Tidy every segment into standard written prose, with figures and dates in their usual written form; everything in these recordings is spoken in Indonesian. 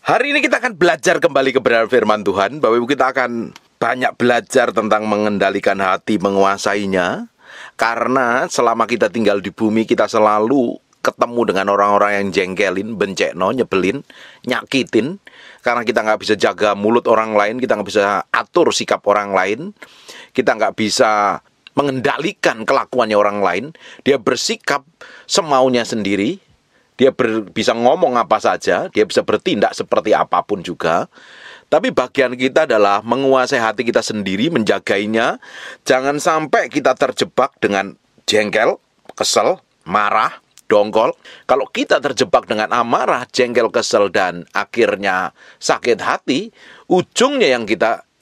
Hari ini kita akan belajar kembali kebenaran firman Tuhan. Bapak Ibu, kita akan banyak belajar tentang mengendalikan hati, menguasainya. Karena selama kita tinggal di bumi, kita selalu ketemu dengan orang-orang yang jengkelin, bencekno, nyebelin, nyakitin. Karena kita nggak bisa jaga mulut orang lain, kita nggak bisa atur sikap orang lain, kita nggak bisa mengendalikan kelakuannya orang lain. Dia bersikap semaunya sendiri. Dia bisa ngomong apa saja, dia bisa bertindak seperti apapun juga. Tapi bagian kita adalah menguasai hati kita sendiri, menjagainya. Jangan sampai kita terjebak dengan jengkel, kesel, marah, dongkol. Kalau kita terjebak dengan amarah, jengkel, kesel, dan akhirnya sakit hati, ujungnya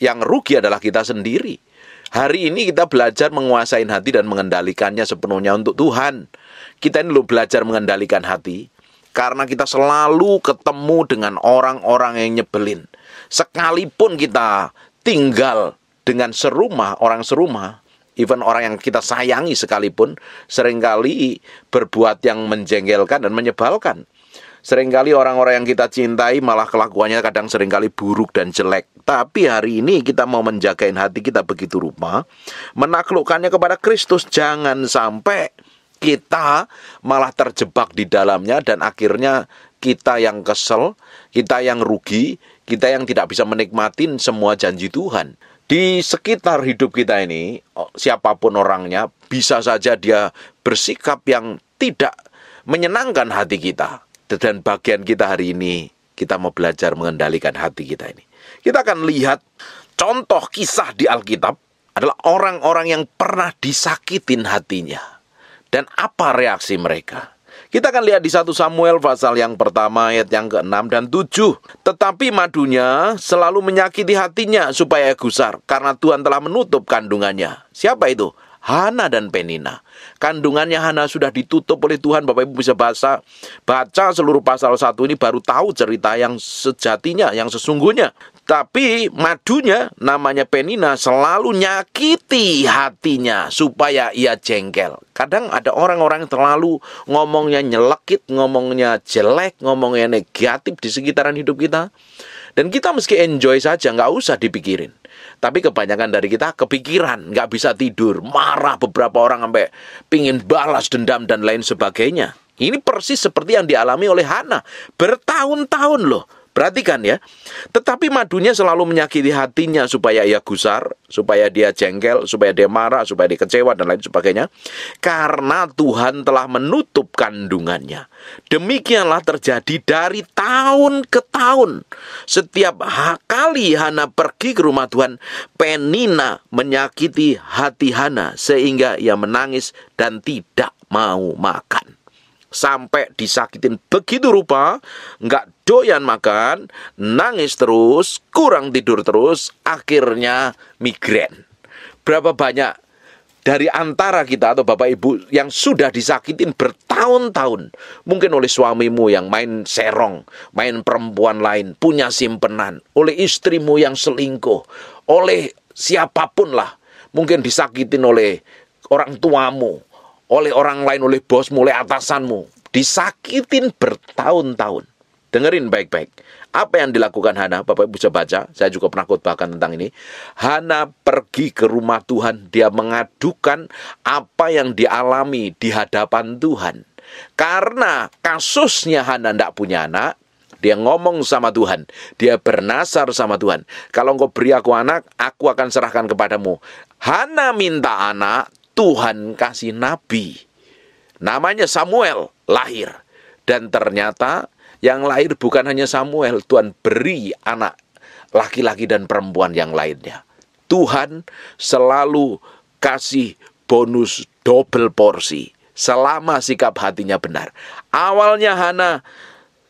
yang rugi adalah kita sendiri. Hari ini kita belajar menguasai hati dan mengendalikannya sepenuhnya untuk Tuhan. Kita ini belajar mengendalikan hati karena kita selalu ketemu dengan orang-orang yang nyebelin. Sekalipun kita tinggal dengan serumah, orang serumah, even orang yang kita sayangi sekalipun, seringkali berbuat yang menjengkelkan dan menyebalkan. Seringkali orang-orang yang kita cintai malah kelakuannya kadang seringkali buruk dan jelek. Tapi hari ini kita mau menjagain hati kita begitu rupa, menaklukkannya kepada Kristus. Jangan sampai kita malah terjebak di dalamnya dan akhirnya kita yang kesel, kita yang rugi, kita yang tidak bisa menikmatin semua janji Tuhan. Di sekitar hidup kita ini, siapapun orangnya, bisa saja dia bersikap yang tidak menyenangkan hati kita. Dan bagian kita hari ini, kita mau belajar mengendalikan hati kita ini. Kita akan lihat contoh kisah di Alkitab adalah orang-orang yang pernah disakitin hatinya. Dan apa reaksi mereka? Kita akan lihat di 1 Samuel pasal yang pertama ayat yang ke-6 dan 7. Tetapi madunya selalu menyakiti hatinya supaya gusar, karena Tuhan telah menutup kandungannya. Siapa itu? Hana dan Penina. Kandungannya Hana sudah ditutup oleh Tuhan. Bapak Ibu bisa baca seluruh pasal 1 ini baru tahu cerita yang sejatinya, yang sesungguhnya. Tapi madunya namanya Penina selalu nyakiti hatinya supaya ia jengkel. Kadang ada orang-orang yang terlalu ngomongnya nyelekit, ngomongnya jelek, ngomongnya negatif di sekitaran hidup kita. Dan kita mesti enjoy saja, nggak usah dipikirin. Tapi kebanyakan dari kita kepikiran, nggak bisa tidur, marah beberapa orang sampai pingin balas dendam dan lain sebagainya. Ini persis seperti yang dialami oleh Hana. Bertahun-tahun loh. Perhatikan ya. Tetapi madunya selalu menyakiti hatinya supaya ia gusar, supaya dia jengkel, supaya dia marah, supaya dia kecewa dan lain sebagainya. Karena Tuhan telah menutup kandungannya. Demikianlah terjadi dari tahun ke tahun. Setiap kali Hana pergi ke rumah Tuhan, Penina menyakiti hati Hana sehingga ia menangis dan tidak mau makan. Sampai disakitin begitu rupa, nggak doyan makan, nangis terus, kurang tidur terus, akhirnya migrain. Berapa banyak dari antara kita atau Bapak Ibu yang sudah disakitin bertahun-tahun, mungkin oleh suamimu yang main serong, main perempuan lain, punya simpenan, oleh istrimu yang selingkuh, oleh siapapun lah, mungkin disakitin oleh orang tuamu, oleh orang lain, oleh bosmu, oleh atasanmu. Disakitin bertahun-tahun. Dengerin baik-baik. Apa yang dilakukan Hana? Bapak Ibu bisa baca. Saya juga pernah khotbahkan tentang ini. Hana pergi ke rumah Tuhan. Dia mengadukan apa yang dialami di hadapan Tuhan. Karena kasusnya Hana tidak punya anak, dia ngomong sama Tuhan. Dia bernasar sama Tuhan. Kalau engkau beri aku anak, aku akan serahkan kepadamu. Hana minta anak, Tuhan kasih nabi. Namanya Samuel, lahir. Dan ternyata yang lahir bukan hanya Samuel. Tuhan beri anak laki-laki dan perempuan yang lainnya. Tuhan selalu kasih bonus double porsi selama sikap hatinya benar. Awalnya Hana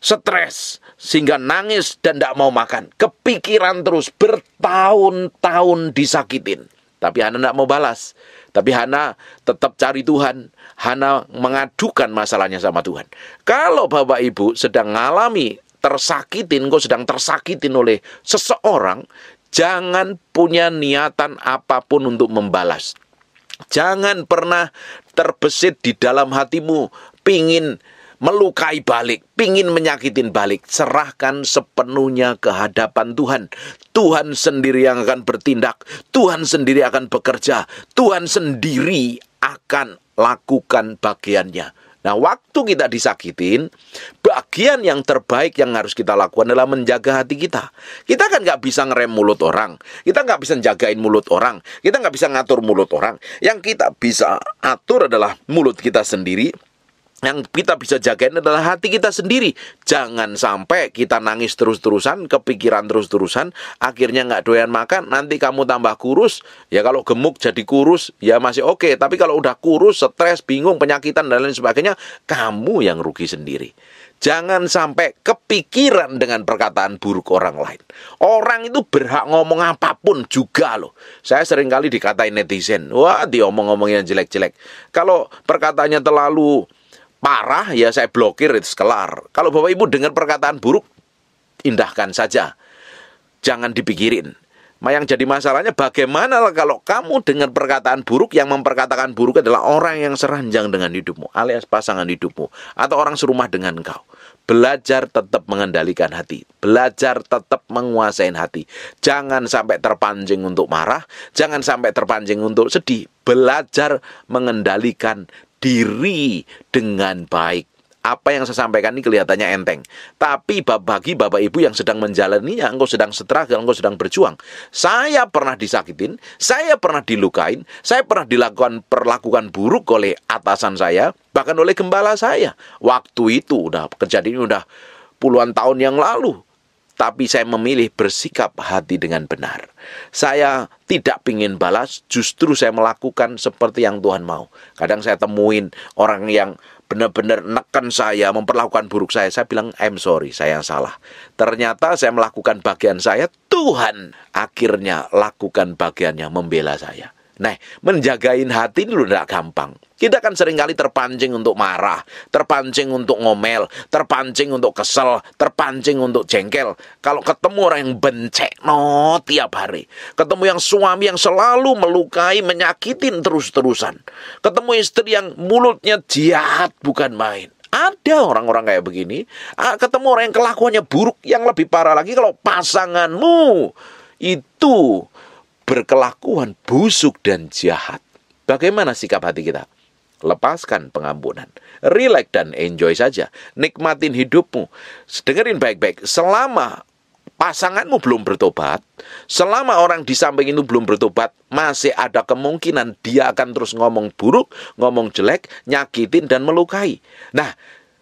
stres sehingga nangis dan tidak mau makan. Kepikiran terus, bertahun-tahun disakitin. Tapi Hana tidak mau balas. Tapi Hana tetap cari Tuhan. Hana mengadukan masalahnya sama Tuhan. Kalau Bapak Ibu sedang mengalami tersakitin, kau sedang tersakitin oleh seseorang, jangan punya niatan apapun untuk membalas. Jangan pernah terbesit di dalam hatimu, pingin melukai balik, pingin menyakitin balik, serahkan sepenuhnya ke hadapan Tuhan. Tuhan sendiri yang akan bertindak, Tuhan sendiri akan bekerja, Tuhan sendiri akan lakukan bagiannya. Nah, waktu kita disakitin, bagian yang terbaik yang harus kita lakukan adalah menjaga hati kita. Kita kan nggak bisa ngerem mulut orang. Kita nggak bisa jagain mulut orang. Kita nggak bisa ngatur mulut orang. Yang kita bisa atur adalah mulut kita sendiri. Yang kita bisa jagain adalah hati kita sendiri. Jangan sampai kita nangis terus-terusan, kepikiran terus-terusan, akhirnya nggak doyan makan, nanti kamu tambah kurus. Ya kalau gemuk jadi kurus, ya masih oke. Tapi kalau udah kurus, stres, bingung, penyakitan, dan lain sebagainya, kamu yang rugi sendiri. Jangan sampai kepikiran dengan perkataan buruk orang lain. Orang itu berhak ngomong apapun juga loh. Saya seringkali dikatain netizen, wah diomong-omongnya jelek-jelek. Kalau perkataannya terlalu parah, ya saya blokir, itu kelar. Kalau Bapak Ibu dengar perkataan buruk, indahkan saja. Jangan dipikirin. Yang jadi masalahnya bagaimana kalau kamu dengar perkataan buruk, yang memperkatakan buruk adalah orang yang seranjang dengan hidupmu, alias pasangan hidupmu, atau orang serumah dengan engkau. Belajar tetap mengendalikan hati. Belajar tetap menguasai hati. Jangan sampai terpancing untuk marah. Jangan sampai terpancing untuk sedih. Belajar mengendalikan diri dengan baik. Apa yang saya sampaikan ini kelihatannya enteng, tapi bagi Bapak Ibu yang sedang menjalaninya, engkau sedang struggle, engkau sedang berjuang. Saya pernah disakitin, saya pernah dilukain, saya pernah perlakukan buruk oleh atasan saya, bahkan oleh gembala saya. Waktu itu kejadian udah puluhan tahun yang lalu. Tapi saya memilih bersikap hati dengan benar. Saya tidak ingin balas, justru saya melakukan seperti yang Tuhan mau. Kadang saya temuin orang yang benar-benar neken saya, memperlakukan buruk saya bilang, I'm sorry, saya yang salah. Ternyata saya melakukan bagian saya, Tuhan akhirnya lakukan bagiannya, membela saya. Nah, menjagain hati ini tidak gampang. Kita kan seringkali terpancing untuk marah, terpancing untuk ngomel, terpancing untuk kesel, terpancing untuk jengkel. Kalau ketemu orang yang bencek tiap hari, ketemu yang suami yang selalu melukai, menyakitin terus-terusan, ketemu istri yang mulutnya jahat bukan main. Ada orang-orang kayak begini. Ketemu orang yang kelakuannya buruk, yang lebih parah lagi kalau pasanganmu itu berkelakuan busuk dan jahat. Bagaimana sikap hati kita? Lepaskan pengampunan, relax dan enjoy saja. Nikmatin hidupmu. Dengerin baik-baik. Selama pasanganmu belum bertobat, selama orang di samping itu belum bertobat, masih ada kemungkinan dia akan terus ngomong buruk, ngomong jelek, nyakitin dan melukai. Nah,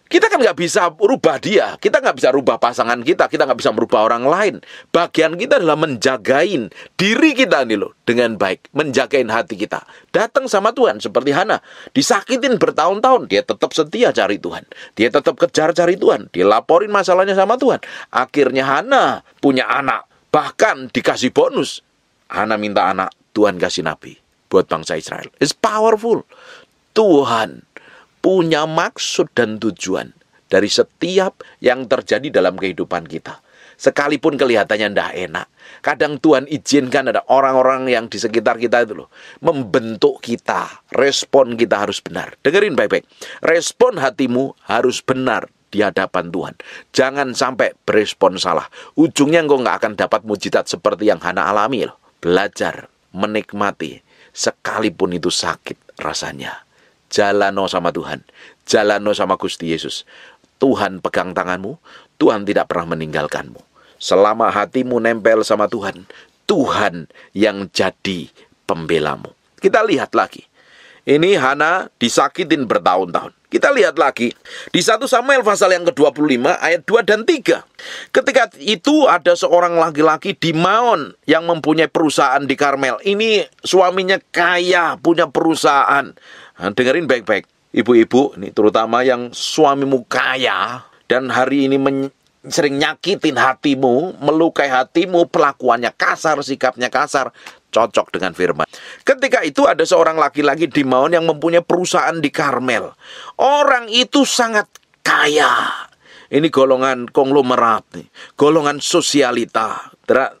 kita kan nggak bisa rubah dia, kita nggak bisa rubah pasangan kita nggak bisa merubah orang lain. Bagian kita adalah menjagain diri kita nih loh, dengan baik, menjagain hati kita. Datang sama Tuhan, seperti Hana, disakitin bertahun-tahun, dia tetap setia cari Tuhan, dia tetap kejar cari Tuhan, dia laporin masalahnya sama Tuhan. Akhirnya Hana punya anak, bahkan dikasih bonus. Hana minta anak, Tuhan kasih nabi buat bangsa Israel. It's powerful. Tuhan punya maksud dan tujuan dari setiap yang terjadi dalam kehidupan kita. Sekalipun kelihatannya tidak enak, kadang Tuhan izinkan ada orang-orang yang di sekitar kita itu loh, membentuk kita. Respon kita harus benar. Dengerin baik-baik. Respon hatimu harus benar di hadapan Tuhan. Jangan sampai berespon salah. Ujungnya engkau nggak akan dapat mujizat seperti yang Hana alami loh. Belajar menikmati sekalipun itu sakit rasanya. Jalano sama Tuhan, jalano sama Gusti Yesus. Tuhan pegang tanganmu, Tuhan tidak pernah meninggalkanmu. Selama hatimu nempel sama Tuhan, Tuhan yang jadi pembelamu. Kita lihat lagi. Ini Hana disakitin bertahun-tahun. Kita lihat lagi di 1 Samuel pasal yang ke-25 ayat 2 dan 3. Ketika itu ada seorang laki-laki di Maon yang mempunyai perusahaan di Karmel. Ini suaminya kaya, punya perusahaan. Nah, dengerin baik-baik, ibu-ibu, ini terutama yang suamimu kaya dan hari ini sering nyakitin hatimu, melukai hatimu, pelakuannya kasar, sikapnya kasar, cocok dengan firman. Ketika itu ada seorang laki-laki di Maon yang mempunyai perusahaan di Karmel. Orang itu sangat kaya. Ini golongan konglomerat nih, golongan sosialita.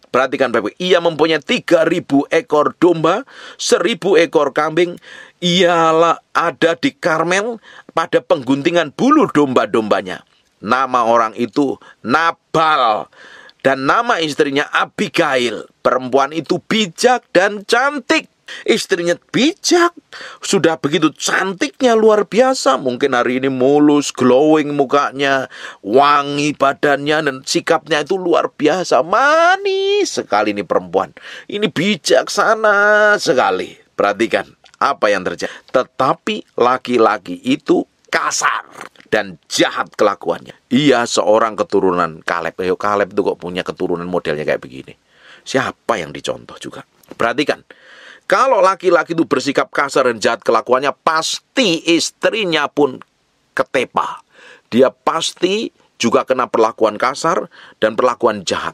Perhatikan baik-baik. Ia mempunyai 3.000 ekor domba, 1.000 ekor kambing. Ialah ada di Karmel pada pengguntingan bulu domba-dombanya. Nama orang itu Nabal. Dan nama istrinya Abigail. Perempuan itu bijak dan cantik. Istrinya bijak, sudah begitu cantiknya luar biasa. Mungkin hari ini mulus, glowing mukanya, wangi badannya, dan sikapnya itu luar biasa. Manis sekali ini perempuan. Ini bijaksana sekali. Perhatikan apa yang terjadi. Tetapi laki-laki itu kasar dan jahat kelakuannya. Ia seorang keturunan Kaleb. Kaleb itu kok punya keturunan modelnya kayak begini. Siapa yang dicontoh juga? Perhatikan. Kalau laki-laki itu bersikap kasar dan jahat kelakuannya, pasti istrinya pun ketepa. Dia pasti juga kena perlakuan kasar dan perlakuan jahat.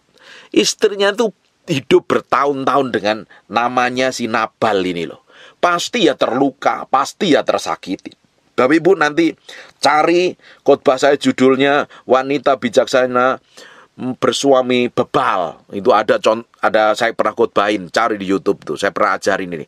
Istrinya itu hidup bertahun-tahun dengan namanya si Nabal ini loh. Pasti ya terluka, pasti ya tersakiti. Bapak Ibu nanti cari khotbah saya judulnya Wanita Bijaksana Bersuami Bebal. Itu ada saya pernah khotbahin, cari di YouTube tuh. Saya pernah ajarin ini.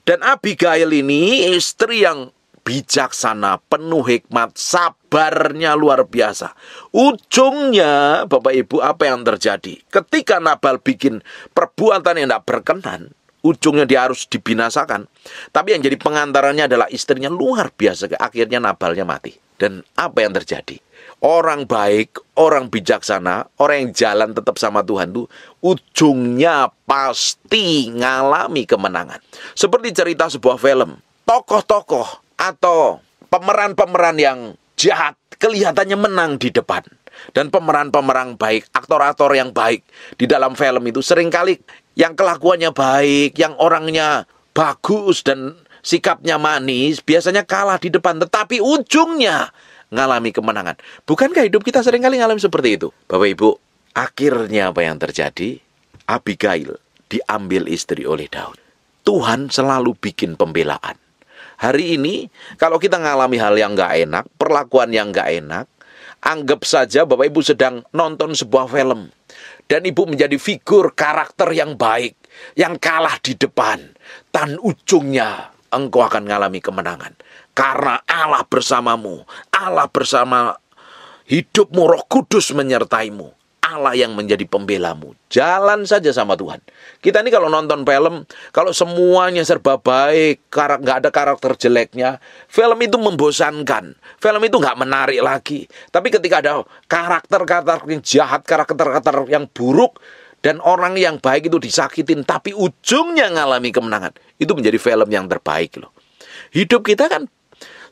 Dan Abigail ini istri yang bijaksana, penuh hikmat, sabarnya luar biasa. Ujungnya Bapak Ibu apa yang terjadi? Ketika Nabal bikin perbuatan yang tidak berkenan, ujungnya dia harus dibinasakan. Tapi yang jadi pengantarannya adalah istrinya luar biasa. Akhirnya Nabalnya mati. Dan apa yang terjadi? Orang baik, orang bijaksana, orang yang jalan tetap sama Tuhan itu ujungnya pasti ngalami kemenangan. Seperti cerita sebuah film. Tokoh-tokoh atau pemeran-pemeran yang jahat kelihatannya menang di depan. Dan pemeran-pemeran baik, aktor-aktor yang baik di dalam film itu seringkali yang kelakuannya baik, yang orangnya bagus dan sikapnya manis, biasanya kalah di depan. Tetapi ujungnya ngalami kemenangan. Bukankah hidup kita seringkali ngalami seperti itu? Bapak Ibu, akhirnya apa yang terjadi? Abigail diambil istri oleh Daud. Tuhan selalu bikin pembelaan. Hari ini, kalau kita ngalami hal yang gak enak, perlakuan yang gak enak, anggap saja Bapak Ibu sedang nonton sebuah film. Dan Ibu menjadi figur karakter yang baik, yang kalah di depan. Dan ujungnya engkau akan mengalami kemenangan. Karena Allah bersamamu, Allah bersama hidupmu, Roh Kudus menyertaimu. Allah yang menjadi pembelamu. Jalan saja sama Tuhan. Kita ini kalau nonton film, kalau semuanya serba baik, nggak ada karakter jeleknya, film itu membosankan. Film itu nggak menarik lagi. Tapi ketika ada karakter-karakter yang jahat, karakter-karakter yang buruk, dan orang yang baik itu disakitin, tapi ujungnya ngalami kemenangan, itu menjadi film yang terbaik loh. Hidup kita kan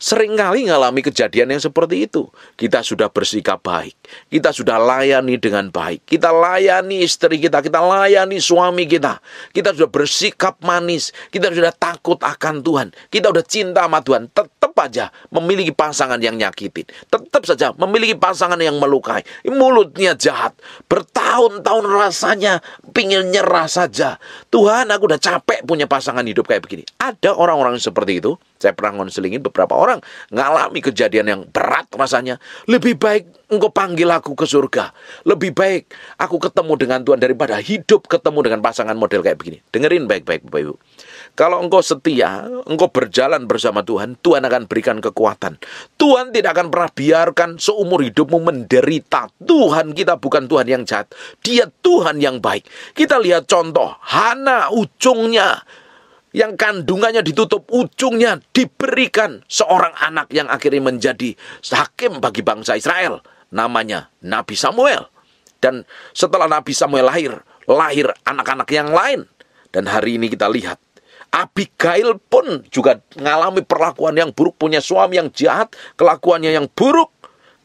seringkali ngalami kejadian yang seperti itu. Kita sudah bersikap baik. Kita sudah layani dengan baik. Kita layani istri kita. Kita layani suami kita. Kita sudah bersikap manis. Kita sudah takut akan Tuhan. Kita sudah cinta sama Tuhan. Tetap aja memiliki pasangan yang nyakitin. Tetap saja memiliki pasangan yang melukai. Mulutnya jahat. Bertahun-tahun rasanya pingin nyerah saja. Tuhan, aku udah capek punya pasangan hidup kayak begini. Ada orang-orang seperti itu. Saya pernah ngonselingin beberapa orang ngalami kejadian yang berat rasanya. Lebih baik engkau panggil aku ke surga. Lebih baik aku ketemu dengan Tuhan daripada hidup ketemu dengan pasangan model kayak begini. Dengerin baik-baik Bapak Ibu. Kalau engkau setia, engkau berjalan bersama Tuhan, Tuhan akan berikan kekuatan. Tuhan tidak akan pernah biarkan seumur hidupmu menderita. Tuhan kita bukan Tuhan yang jahat. Dia Tuhan yang baik. Kita lihat contoh Hana, ujungnya yang kandungannya ditutup, ujungnya diberikan seorang anak yang akhirnya menjadi hakim bagi bangsa Israel. Namanya Nabi Samuel. Dan setelah Nabi Samuel lahir anak-anak yang lain. Dan hari ini kita lihat, Abigail pun juga mengalami perlakuan yang buruk, punya suami yang jahat, kelakuannya yang buruk,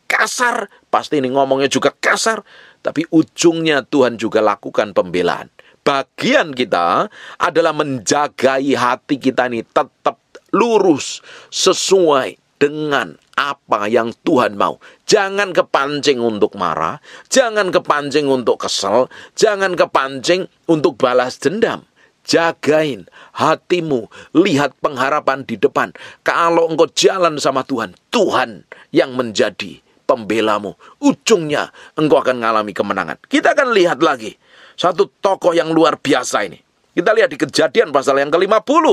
kasar. Pasti ini ngomongnya juga kasar. Tapi ujungnya Tuhan juga lakukan pembelaan. Bagian kita adalah menjagai hati kita ini tetap lurus sesuai dengan apa yang Tuhan mau. Jangan kepancing untuk marah, jangan kepancing untuk kesel, jangan kepancing untuk balas dendam. Jagain hatimu, lihat pengharapan di depan. Kalau engkau jalan sama Tuhan, Tuhan yang menjadi pembelamu. Ujungnya engkau akan mengalami kemenangan. Kita akan lihat lagi satu tokoh yang luar biasa ini. Kita lihat di Kejadian pasal yang ke-50,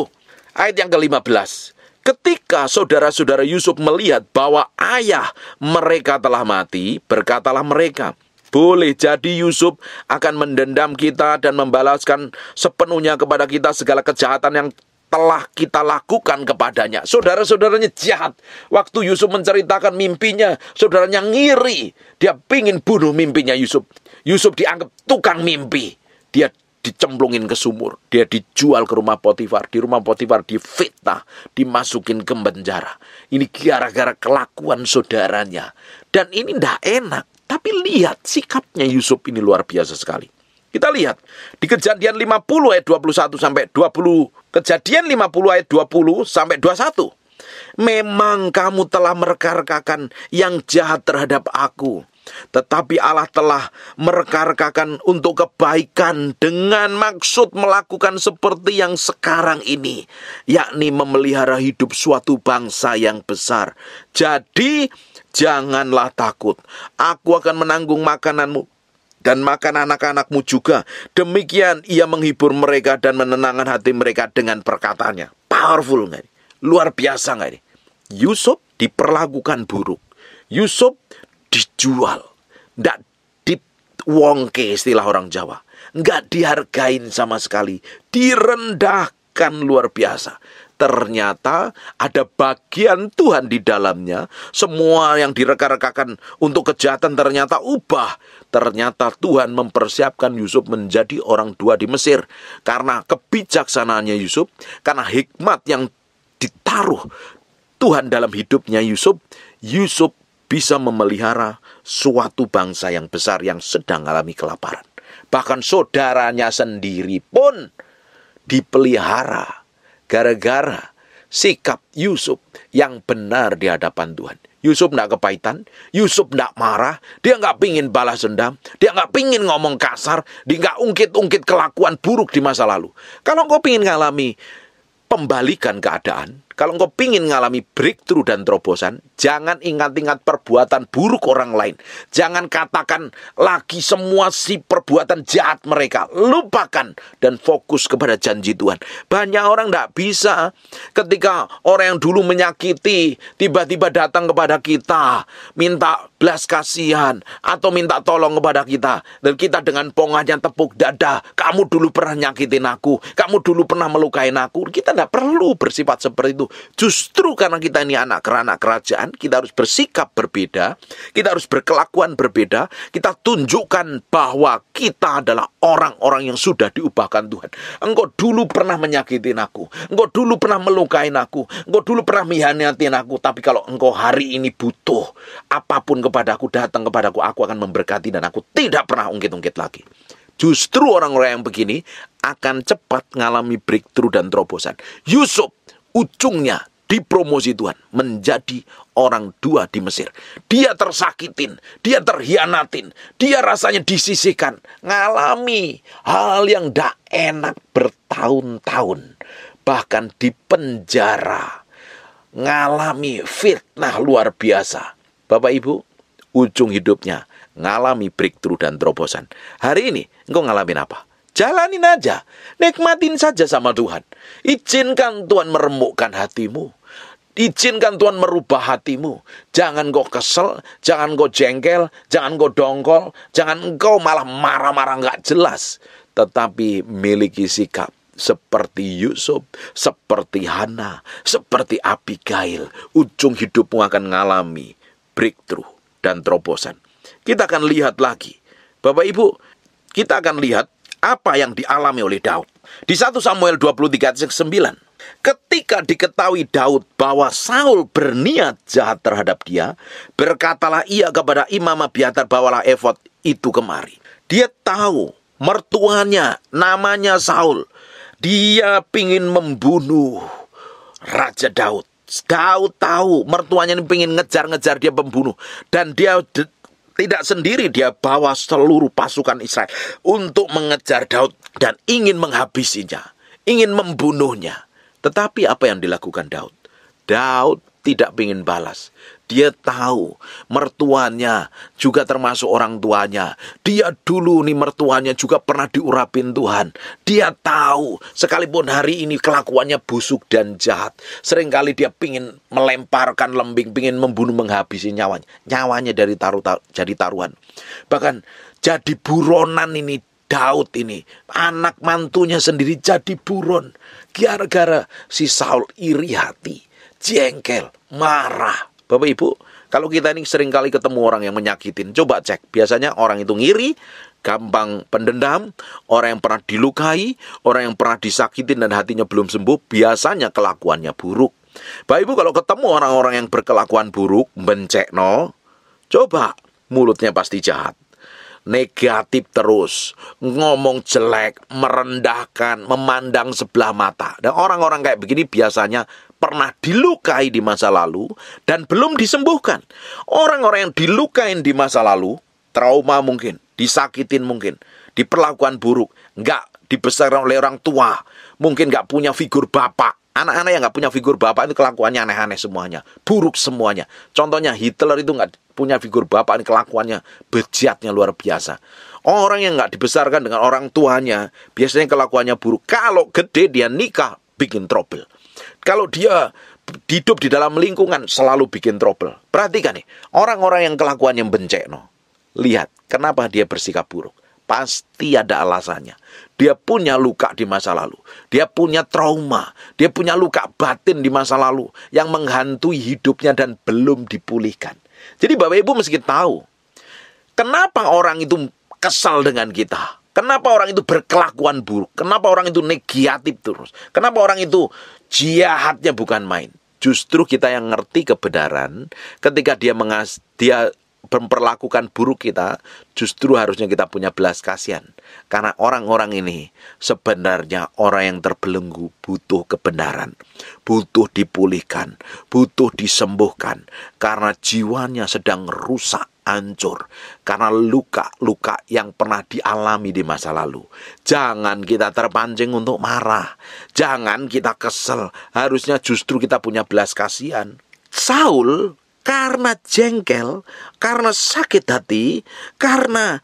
ayat yang ke-15. Ketika saudara-saudara Yusuf melihat bahwa ayah mereka telah mati, berkatalah mereka, boleh jadi Yusuf akan mendendam kita dan membalaskan sepenuhnya kepada kita segala kejahatan yang telah kita lakukan kepadanya. Saudara-saudaranya jahat. Waktu Yusuf menceritakan mimpinya, saudaranya ngiri. Dia pingin bunuh mimpinya Yusuf. Yusuf dianggap tukang mimpi. Dia dicemplungin ke sumur. Dia dijual ke rumah Potifar. Di rumah Potifar difitnah, dimasukin ke penjara. Ini gara-gara kelakuan saudaranya. Dan ini tidak enak. Tapi lihat sikapnya Yusuf ini luar biasa sekali. Kita lihat di Kejadian 50 ayat 21 sampai 20. Kejadian 50 ayat 20 sampai 21. Memang kamu telah mereka-rekakan yang jahat terhadap aku. Tetapi Allah telah mereka-rekakan untuk kebaikan dengan maksud melakukan seperti yang sekarang ini, yakni memelihara hidup suatu bangsa yang besar. Jadi janganlah takut, aku akan menanggung makananmu dan makan anak-anakmu juga. Demikian ia menghibur mereka dan menenangkan hati mereka dengan perkataannya. Powerful nggak? Luar biasa nggak ini? Yusuf diperlakukan buruk. Yusuf dijual, nggak diwongke istilah orang Jawa, nggak dihargain sama sekali, direndahkan luar biasa. Ternyata ada bagian Tuhan di dalamnya. Semua yang direka-rekakan untuk kejahatan ternyata ubah. Ternyata Tuhan mempersiapkan Yusuf menjadi orang tua di Mesir. Karena kebijaksanaannya Yusuf, karena hikmat yang ditaruh Tuhan dalam hidupnya Yusuf, Yusuf bisa memelihara suatu bangsa yang besar yang sedang mengalami kelaparan. Bahkan saudaranya sendiri pun dipelihara gara-gara sikap Yusuf yang benar di hadapan Tuhan. Yusuf tidak kepahitan, Yusuf tidak marah, dia nggak pingin balas dendam, dia nggak pingin ngomong kasar, dia nggak ungkit-ungkit kelakuan buruk di masa lalu. Kalau engkau pingin ngalami pembalikan keadaan, kalau engkau pingin ngalami breakthrough dan terobosan, jangan ingat-ingat perbuatan buruk orang lain. Jangan katakan lagi semua si perbuatan jahat mereka. Lupakan dan fokus kepada janji Tuhan. Banyak orang tidak bisa ketika orang yang dulu menyakiti tiba-tiba datang kepada kita, minta belas kasihan atau minta tolong kepada kita. Dan kita dengan pongahnya tepuk dada, kamu dulu pernah nyakitin aku, kamu dulu pernah melukain aku. Kita tidak perlu bersifat seperti itu. Justru karena kita ini anak kerajaan, kita harus bersikap berbeda, kita harus berkelakuan berbeda, kita tunjukkan bahwa kita adalah orang-orang yang sudah diubahkan Tuhan. Engkau dulu pernah menyakitin aku, engkau dulu pernah melukain aku, engkau dulu pernah mengkhianatin aku, tapi kalau engkau hari ini butuh apapun kepadaku, datang kepadaku, aku akan memberkati dan aku tidak pernah ungkit-ungkit lagi. Justru orang-orang yang begini akan cepat mengalami breakthrough dan terobosan. Yusuf ujungnya dipromosi Tuhan menjadi orang tua di Mesir. Dia tersakitin, dia terhianatin, dia rasanya disisihkan, ngalami hal yang tidak enak bertahun-tahun, bahkan di penjara, ngalami fitnah luar biasa. Bapak Ibu, ujung hidupnya ngalami breakthrough dan terobosan. Hari ini engkau ngalamin apa? Jalanin aja, nikmatin saja sama Tuhan. Izinkan Tuhan meremukkan hatimu. Izinkan Tuhan merubah hatimu. Jangan kau kesel, jangan kau jengkel, jangan kau dongkol, jangan engkau malah marah-marah nggak jelas. Tetapi miliki sikap seperti Yusuf, seperti Hana, seperti Abigail. Ujung hidupmu akan mengalami breakthrough dan terobosan. Kita akan lihat lagi. Bapak Ibu, kita akan lihat apa yang dialami oleh Daud. Di 1 Samuel 23 ayat 9. Ketika diketahui Daud bahwa Saul berniat jahat terhadap dia, berkatalah ia kepada Imam Abiatar, bawalah efod itu kemari. Dia tahu mertuanya namanya Saul. Dia ingin membunuh Raja Daud. Daud tahu mertuanya ini ingin ngejar-ngejar dia membunuh. Dan dia tidak sendiri, dia bawa seluruh pasukan Israel untuk mengejar Daud dan ingin menghabisinya, ingin membunuhnya. Tetapi apa yang dilakukan Daud? Daud tidak ingin balas. Dia tahu mertuanya juga termasuk orang tuanya. Dia dulu nih mertuanya juga pernah diurapin Tuhan. Dia tahu sekalipun hari ini kelakuannya busuk dan jahat. Seringkali dia pingin melemparkan lembing, pingin membunuh, menghabisi nyawanya. Nyawanya jadi taruhan. Bahkan jadi buronan ini Daud ini. Anak mantunya sendiri jadi buron. Gara-gara si Saul iri hati, jengkel, marah. Bapak Ibu, kalau kita ini sering kali ketemu orang yang menyakitin, coba cek. Biasanya orang itu ngiri, gampang pendendam, orang yang pernah dilukai, orang yang pernah disakitin dan hatinya belum sembuh, biasanya kelakuannya buruk. Bapak Ibu, kalau ketemu orang-orang yang berkelakuan buruk, bencekno, coba mulutnya pasti jahat. Negatif terus, ngomong jelek, merendahkan, memandang sebelah mata. Dan orang-orang kayak begini biasanya pernah dilukai di masa lalu dan belum disembuhkan. Orang-orang yang dilukain di masa lalu, trauma mungkin, disakitin mungkin, diperlakukan buruk, nggak dibesarkan oleh orang tua, mungkin nggak punya figur bapak. Anak-anak yang nggak punya figur bapak itu kelakuannya aneh-aneh semuanya, buruk semuanya. Contohnya Hitler itu nggak punya figur bapak, ini kelakuannya bejatnya luar biasa. Orang yang nggak dibesarkan dengan orang tuanya, biasanya kelakuannya buruk. Kalau gede dia nikah, bikin trouble. Kalau dia hidup di dalam lingkungan, selalu bikin trouble. Perhatikan nih, orang-orang yang kelakuannya bencekno. Lihat, kenapa dia bersikap buruk. Pasti ada alasannya. Dia punya luka di masa lalu. Dia punya trauma. Dia punya luka batin di masa lalu yang menghantui hidupnya dan belum dipulihkan. Jadi Bapak Ibu mesti tahu, kenapa orang itu kesal dengan kita? Kenapa orang itu berkelakuan buruk? Kenapa orang itu negatif terus? Kenapa orang itu jahatnya bukan main? Justru kita yang ngerti kebenaran, ketika dia memperlakukan buruk kita, justru harusnya kita punya belas kasihan. Karena orang-orang ini sebenarnya orang yang terbelenggu, butuh kebenaran, butuh dipulihkan, butuh disembuhkan. Karena jiwanya sedang rusak, hancur. Karena luka-luka yang pernah dialami di masa lalu. Jangan kita terpancing untuk marah. Jangan kita kesel. Harusnya justru kita punya belas kasihan. Saul karena jengkel, karena sakit hati, karena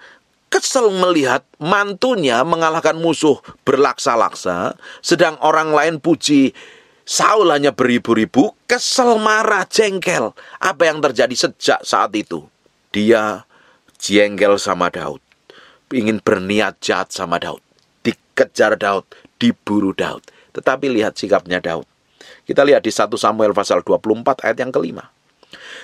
kesel melihat mantunya mengalahkan musuh berlaksa-laksa, sedang orang lain puji Saul hanya beribu-ribu, kesel, marah, jengkel. Apa yang terjadi sejak saat itu? Dia jengkel sama Daud, ingin berniat jahat sama Daud, dikejar Daud, diburu Daud. Tetapi lihat sikapnya Daud. Kita lihat di 1 Samuel pasal 24 ayat yang kelima.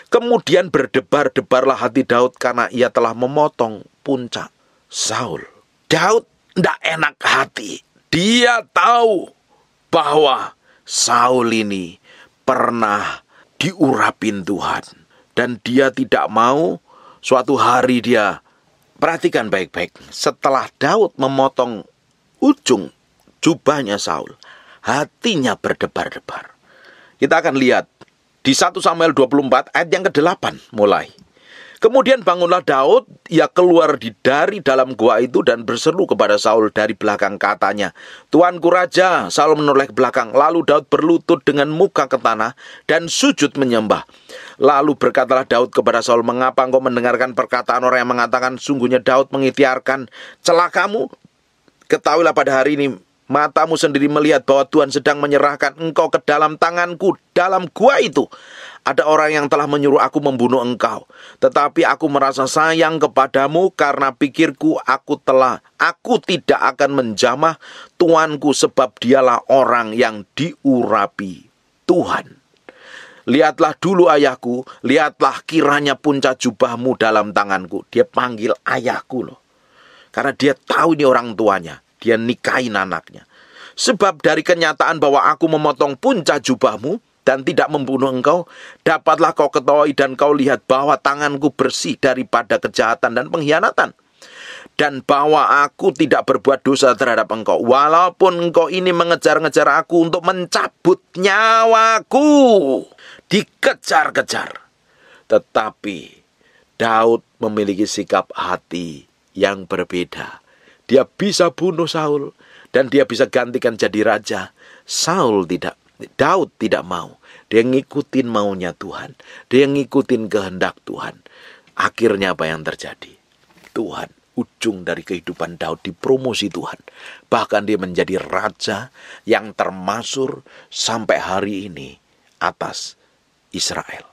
Kemudian berdebar-debarlah hati Daud karena ia telah memotong puncak Saul. Daud tidak enak hati. Dia tahu bahwa Saul ini pernah diurapin Tuhan. Dan dia tidak mau suatu hari dia, perhatikan baik-baik, setelah Daud memotong ujung jubahnya Saul, hatinya berdebar-debar. Kita akan lihat di 1 Samuel 24 ayat yang ke-8 mulai. Kemudian bangunlah Daud, ia keluar dari dalam gua itu dan berseru kepada Saul dari belakang, katanya, "Tuanku Raja." Saul menoleh ke belakang, lalu Daud berlutut dengan muka ke tanah dan sujud menyembah. Lalu berkatalah Daud kepada Saul, "Mengapa engkau mendengarkan perkataan orang yang mengatakan, sungguhnya Daud mengikhtiarkan celakamu? Ketahuilah pada hari ini matamu sendiri melihat bahwa Tuhan sedang menyerahkan engkau ke dalam tanganku. Dalam gua itu ada orang yang telah menyuruh aku membunuh engkau. Tetapi aku merasa sayang kepadamu karena pikirku aku tidak akan menjamah tuanku, sebab dialah orang yang diurapi Tuhan. Lihatlah dulu ayahku, lihatlah kiranya puncak jubahmu dalam tanganku." Dia panggil ayahku loh. Karena dia tahu ini orang tuanya. Dia nikahin anaknya. "Sebab dari kenyataan bahwa aku memotong puncak jubahmu dan tidak membunuh engkau, dapatlah kau ketahui dan kau lihat bahwa tanganku bersih daripada kejahatan dan pengkhianatan. Dan bahwa aku tidak berbuat dosa terhadap engkau. Walaupun engkau ini mengejar-ngejar aku untuk mencabut nyawaku." Dikejar-kejar. Tetapi Daud memiliki sikap hati yang berbeda. Dia bisa bunuh Saul dan dia bisa gantikan jadi raja. Daud tidak mau. Dia ngikutin maunya Tuhan. Dia ngikutin kehendak Tuhan. Akhirnya apa yang terjadi? Tuhan, ujung dari kehidupan Daud dipromosi Tuhan. Bahkan dia menjadi raja yang termasyhur sampai hari ini atas Israel.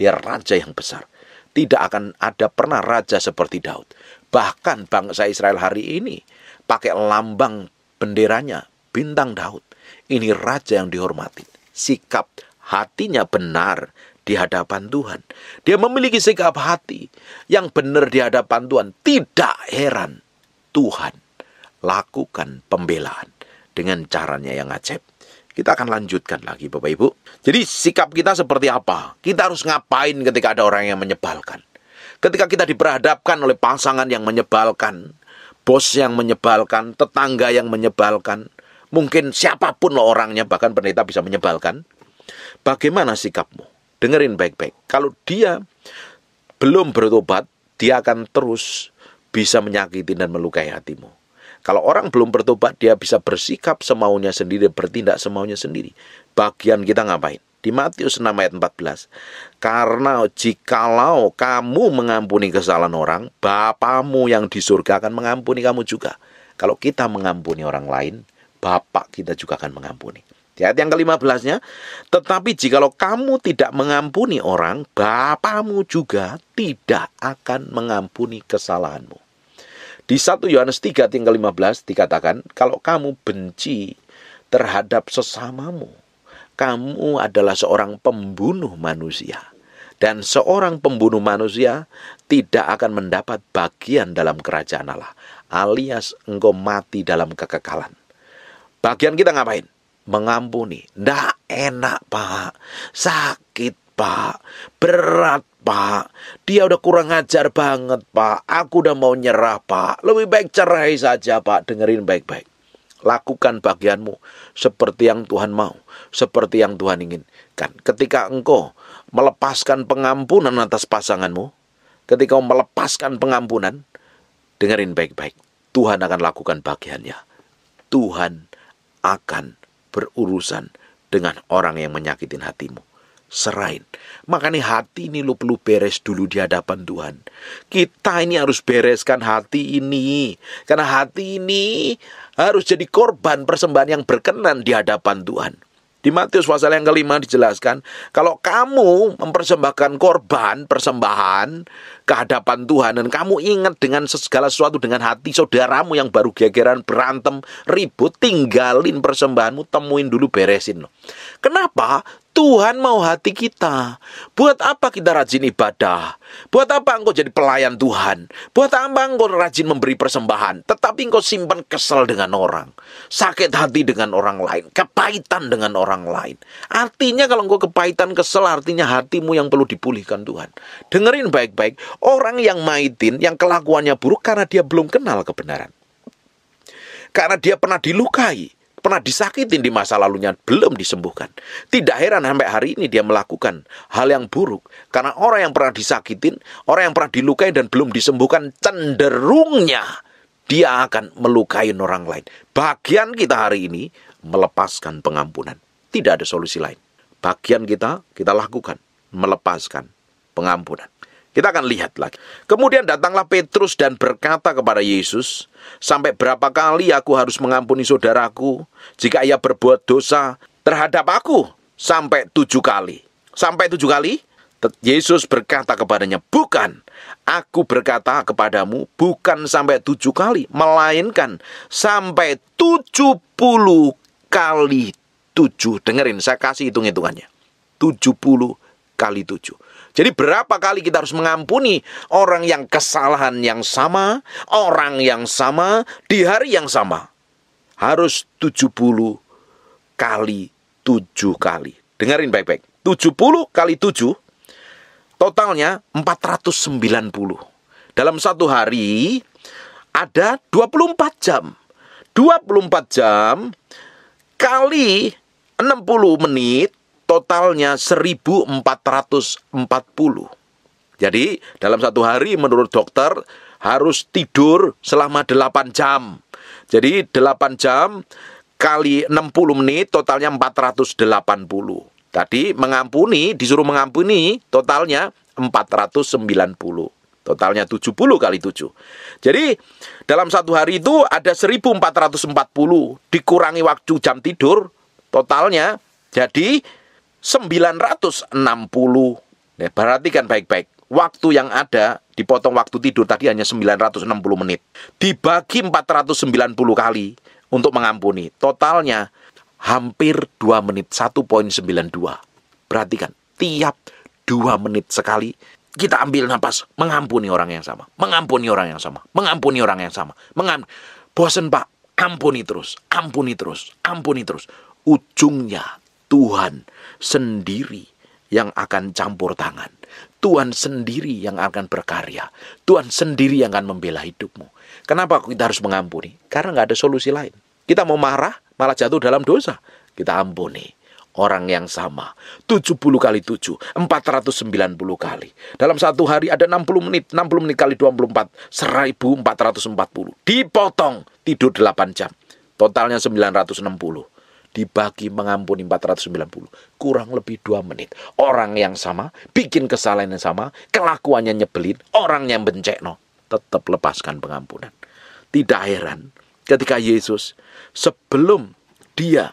Dia raja yang besar. Tidak akan ada pernah raja seperti Daud. Bahkan bangsa Israel hari ini pakai lambang benderanya bintang Daud. Ini raja yang dihormati. Sikap hatinya benar di hadapan Tuhan. Dia memiliki sikap hati yang benar di hadapan Tuhan. Tidak heran Tuhan lakukan pembelaan dengan caranya yang ajaib. Kita akan lanjutkan lagi Bapak Ibu. Jadi sikap kita seperti apa? Kita harus ngapain ketika ada orang yang menyebalkan? Ketika kita diperhadapkan oleh pasangan yang menyebalkan, bos yang menyebalkan, tetangga yang menyebalkan, mungkin siapapun orangnya, bahkan pendeta bisa menyebalkan. Bagaimana sikapmu? Dengerin baik-baik. Kalau dia belum bertobat, dia akan terus bisa menyakiti dan melukai hatimu. Kalau orang belum bertobat, dia bisa bersikap semaunya sendiri, bertindak semaunya sendiri. Bagian kita ngapain? Di Matius 6 ayat 14. Karena jikalau kamu mengampuni kesalahan orang, Bapamu yang di surga akan mengampuni kamu juga. Kalau kita mengampuni orang lain, Bapa kita juga akan mengampuni. Di ayat yang ke-15-nya, tetapi jikalau kamu tidak mengampuni orang, Bapamu juga tidak akan mengampuni kesalahanmu. Di 1 Yohanes 3 ayat yang ke-15 dikatakan, kalau kamu benci terhadap sesamamu, kamu adalah seorang pembunuh manusia. Dan seorang pembunuh manusia tidak akan mendapat bagian dalam kerajaan Allah. Alias engkau mati dalam kekekalan. Bagian kita ngapain? Mengampuni. Nggak enak Pak. Sakit Pak. Berat Pak. Dia udah kurang ajar banget Pak. Aku udah mau nyerah Pak. Lebih baik cerai saja Pak. Dengerin baik-baik. Lakukan bagianmu seperti yang Tuhan mau. Seperti yang Tuhan inginkan. Ketika engkau melepaskan pengampunan atas pasanganmu. Ketika engkau melepaskan pengampunan. Dengerin baik-baik. Tuhan akan lakukan bagiannya. Tuhan akan berurusan dengan orang yang menyakitin hatimu. Serain. Makanya hati ini lu perlu beres dulu di hadapan Tuhan. Kita ini harus bereskan hati ini. Karena hati ini harus jadi korban persembahan yang berkenan di hadapan Tuhan. Di Matius pasal yang ke-5 dijelaskan, kalau kamu mempersembahkan korban, persembahan ke hadapan Tuhan, dan kamu ingat dengan segala sesuatu dengan hati saudaramu yang baru gegeran, berantem, ribut, tinggalin persembahanmu, temuin dulu, beresin. Kenapa? Tuhan mau hati kita. Buat apa kita rajin ibadah? Buat apa engkau jadi pelayan Tuhan? Buat apa engkau rajin memberi persembahan? Tetapi engkau simpan kesel dengan orang, sakit hati dengan orang lain, kepahitan dengan orang lain. Artinya kalau engkau kepahitan, kesel, artinya hatimu yang perlu dipulihkan Tuhan. Dengerin baik-baik. Orang yang maitin, yang kelakuannya buruk karena dia belum kenal kebenaran. Karena dia pernah dilukai, pernah disakitin di masa lalunya, belum disembuhkan. Tidak heran sampai hari ini dia melakukan hal yang buruk. Karena orang yang pernah disakitin, orang yang pernah dilukai dan belum disembuhkan, cenderungnya dia akan melukai orang lain. Bagian kita hari ini melepaskan pengampunan. Tidak ada solusi lain. Bagian kita lakukan, melepaskan pengampunan. Kita akan lihat lagi. Kemudian datanglah Petrus dan berkata kepada Yesus, sampai berapa kali aku harus mengampuni saudaraku jika ia berbuat dosa terhadap aku? Sampai 7 kali. Sampai 7 kali? Yesus berkata kepadanya, bukan. Aku berkata kepadamu, bukan sampai 7 kali, melainkan sampai 70 kali 7. Dengerin, saya kasih hitung-hitungannya. 70 kali 7. Jadi berapa kali kita harus mengampuni orang yang kesalahan yang sama, orang yang sama, di hari yang sama? Harus 70 kali 7 kali. Dengerin baik-baik. 70 kali 7, totalnya 490. Dalam satu hari ada 24 jam. 24 jam kali 60 menit, totalnya 1440. Jadi dalam satu hari menurut dokter harus tidur selama 8 jam. Jadi 8 jam kali 60 menit totalnya 480. Tadi disuruh mengampuni totalnya 490. Totalnya 70 kali 7. Jadi dalam satu hari itu ada 1440. Dikurangi waktu jam tidur, totalnya jadi 960. Nah, perhatikan baik-baik. Waktu yang ada dipotong waktu tidur tadi hanya 960 menit. Dibagi 490 kali untuk mengampuni. Totalnya hampir 2 menit, 1,92. Perhatikan, tiap 2 menit sekali kita ambil napas, mengampuni orang yang sama, mengampuni orang yang sama, mengampuni orang yang sama. Bosen Pak, ampuni terus, ampuni terus, ampuni terus. Ujungnya Tuhan sendiri yang akan campur tangan. Tuhan sendiri yang akan berkarya. Tuhan sendiri yang akan membela hidupmu. Kenapa kita harus mengampuni? Karena nggak ada solusi lain. Kita mau marah, malah jatuh dalam dosa. Kita ampuni orang yang sama. 70 kali 7, 490 kali. Dalam satu hari ada 60 menit. 60 menit kali 24, 1440. Dipotong, tidur 8 jam. Totalnya 960. Dibagi mengampuni 490. Kurang lebih 2 menit. Orang yang sama, bikin kesalahan yang sama, kelakuannya nyebelin, orang yang bencekno, tetap lepaskan pengampunan. Tidak heran ketika Yesus sebelum dia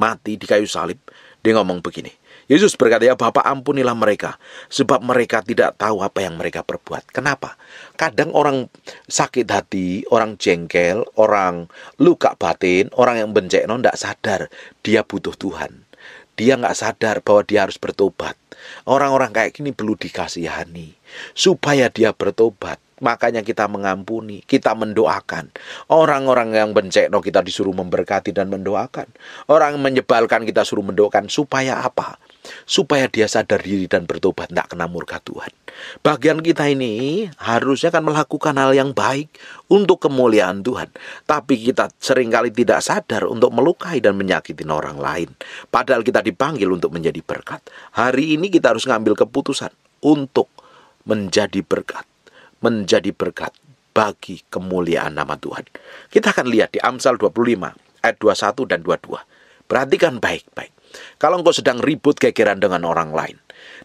mati di kayu salib, dia ngomong begini. Yesus berkata, ya Bapa, ampunilah mereka, sebab mereka tidak tahu apa yang mereka perbuat. Kenapa? Kadang orang sakit hati, orang jengkel, orang luka batin, orang yang bencekno tidak sadar dia butuh Tuhan. Dia nggak sadar bahwa dia harus bertobat. Orang-orang kayak gini perlu dikasihani supaya dia bertobat. Makanya kita mengampuni, kita mendoakan. Orang-orang yang bencekno kita disuruh memberkati dan mendoakan. Orang yang menyebalkan kita suruh mendoakan. Supaya apa? Supaya dia sadar diri dan bertobat, tidak kena murka Tuhan. Bagian kita ini harusnya kan melakukan hal yang baik untuk kemuliaan Tuhan. Tapi kita seringkali tidak sadar untuk melukai dan menyakitin orang lain. Padahal kita dipanggil untuk menjadi berkat. Hari ini kita harus ngambil keputusan untuk menjadi berkat. Menjadi berkat bagi kemuliaan nama Tuhan. Kita akan lihat di Amsal 25 ayat 21 dan 22. Perhatikan baik-baik. Kalau engkau sedang ribut gegeran dengan orang lain